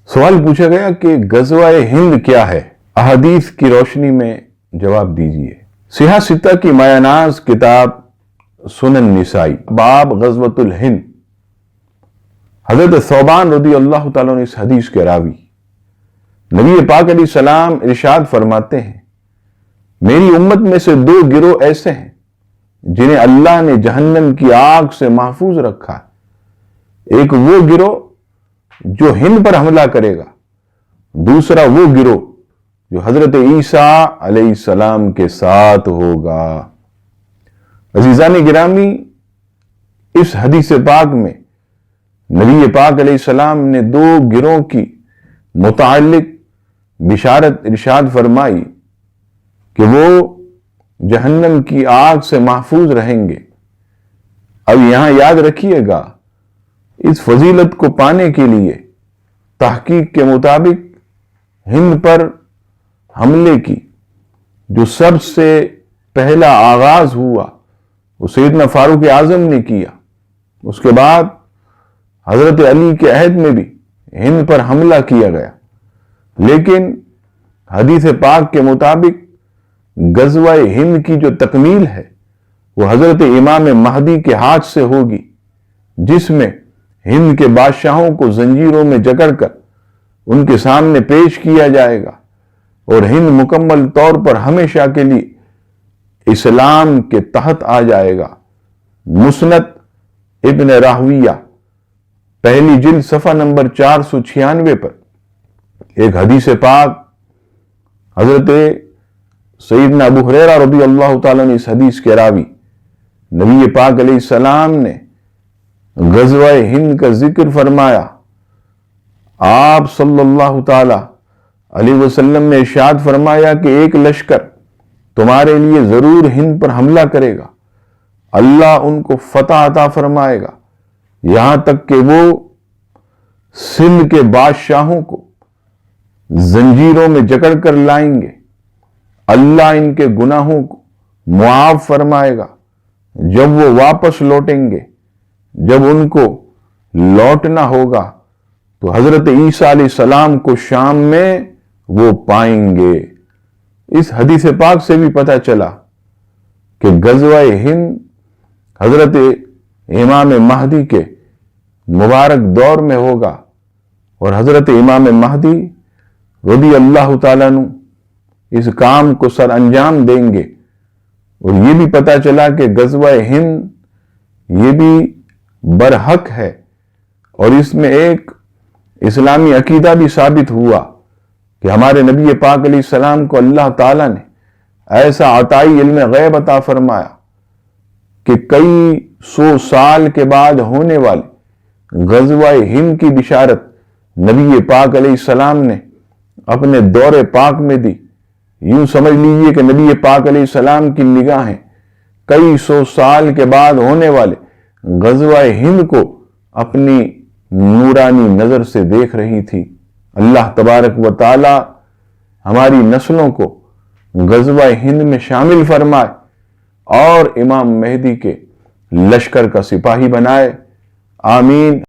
سوال پوچھا گیا کہ غزوہ ہند کیا ہے؟ احادیث کی روشنی میں جواب دیجئے۔ سیاہ ستہ کی مایہ ناز کتاب سنن نسائی، باب غزوۃ الہند۔ حضرت ثوبان رضی اللہ تعالیٰ نے اس حدیث کے راوی نبی پاک علیہ السلام ارشاد فرماتے ہیں، میری امت میں سے 2 گروہ ایسے ہیں جنہیں اللہ نے جہنم کی آگ سے محفوظ رکھا ہے۔ ایک وہ گروہ جو ہند پر حملہ کرے گا، دوسرا وہ گروہ جو حضرت عیسیٰ علیہ السلام کے ساتھ ہوگا۔ عزیزان گرامی، اس حدیث پاک میں نبی پاک علیہ السلام نے 2 گروہ کی متعلق بشارت ارشاد فرمائی کہ وہ جہنم کی آگ سے محفوظ رہیں گے۔ اب یہاں یاد رکھیے گا، اس فضیلت کو پانے کے لیے تحقیق کے مطابق ہند پر حملے کی جو سب سے پہلا آغاز ہوا وہ سیدنا فاروق اعظم نے کیا۔ اس کے بعد حضرت علی کے عہد میں بھی ہند پر حملہ کیا گیا، لیکن حدیث پاک کے مطابق غزوہ ہند کی جو تکمیل ہے وہ حضرت امام مہدی کے ہاتھ سے ہوگی، جس میں ہند کے بادشاہوں کو زنجیروں میں جکڑ کر ان کے سامنے پیش کیا جائے گا، اور ہند مکمل طور پر ہمیشہ کے لیے اسلام کے تحت آ جائے گا۔ مسند ابن راہویہ پہلی جلد صفحہ نمبر 496 پر ایک حدیث پاک حضرت سیدنا ابو ہریرہ رضی اللہ تعالیٰ نے اس حدیث کے راوی نبی پاک علیہ السلام نے غزوہ ہند کا ذکر فرمایا۔ آپ صلی اللہ تعالی علیہ وسلم نے ارشاد فرمایا کہ ایک لشکر تمہارے لیے ضرور ہند پر حملہ کرے گا، اللہ ان کو فتح عطا فرمائے گا، یہاں تک کہ وہ سندھ کے بادشاہوں کو زنجیروں میں جکڑ کر لائیں گے۔ اللہ ان کے گناہوں کو معاف فرمائے گا جب وہ واپس لوٹیں گے۔ جب ان کو لوٹنا ہوگا تو حضرت عیسیٰ علیہ السلام کو شام میں وہ پائیں گے۔ اس حدیث پاک سے بھی پتہ چلا کہ غزوہ ہند حضرت امام مہدی کے مبارک دور میں ہوگا، اور حضرت امام مہدی رضی اللہ تعالیٰ عنہ اس کام کو سر انجام دیں گے۔ اور یہ بھی پتہ چلا کہ غزوہ ہند یہ بھی برحق ہے، اور اس میں ایک اسلامی عقیدہ بھی ثابت ہوا کہ ہمارے نبی پاک علیہ السلام کو اللہ تعالیٰ نے ایسا عطائی علم غیب عطا فرمایا کہ کئی 100 سال کے بعد ہونے والے غزوہ ہند کی بشارت نبی پاک علیہ السلام نے اپنے دور پاک میں دی۔ یوں سمجھ لیجئے کہ نبی پاک علیہ السلام کی نگاہیں کئی 100 سال کے بعد ہونے والے غزوہ ہند کو اپنی نورانی نظر سے دیکھ رہی تھی۔ اللہ تبارک و تعالی ہماری نسلوں کو غزوہ ہند میں شامل فرمائے اور امام مہدی کے لشکر کا سپاہی بنائے۔ آمین۔